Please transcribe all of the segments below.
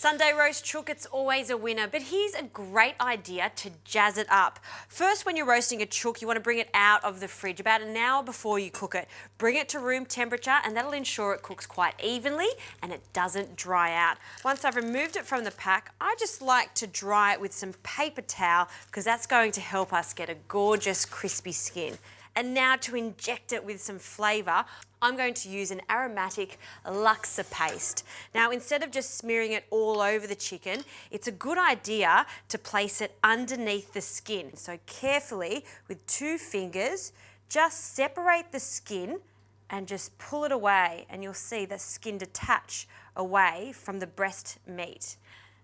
Sunday roast chook, it's always a winner, but here's a great idea to jazz it up. First, when you're roasting a chook, you want to bring it out of the fridge about an hour before you cook it. Bring it to room temperature and that'll ensure it cooks quite evenly and it doesn't dry out. Once I've removed it from the pack, I just like to dry it with some paper towel because that's going to help us get a gorgeous crispy skin. And now to inject it with some flavour, I'm going to use an aromatic Laska paste. Now, instead of just smearing it all over the chicken, it's a good idea to place it underneath the skin. So carefully, with 2 fingers, just separate the skin and just pull it away, and you'll see the skin detach away from the breast meat.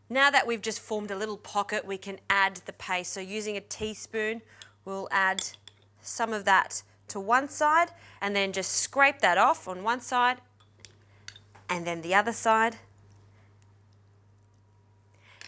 Now that we've just formed a little pocket, we can add the paste. So using a teaspoon, we'll add some of that to one side and then just scrape that off on one side and then the other side.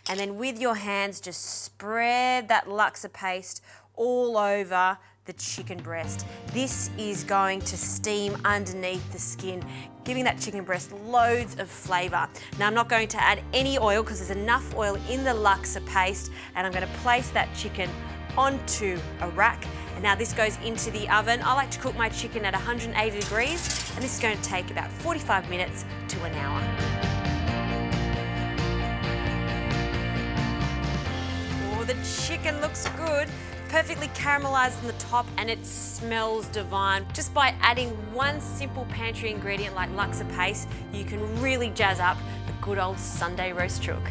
And then with your hands, just spread that Laska paste all over the chicken breast. This is going to steam underneath the skin, giving that chicken breast loads of flavour. Now, I'm not going to add any oil because there's enough oil in the Laska paste, and I'm going to place that chicken onto a rack. And now this goes into the oven. I like to cook my chicken at 180 degrees, and this is going to take about 45 minutes to an hour. Oh, the chicken looks good. Perfectly caramelised on the top, and it smells divine. Just by adding one simple pantry ingredient like Laska paste, you can really jazz up the good old Sunday roast chook.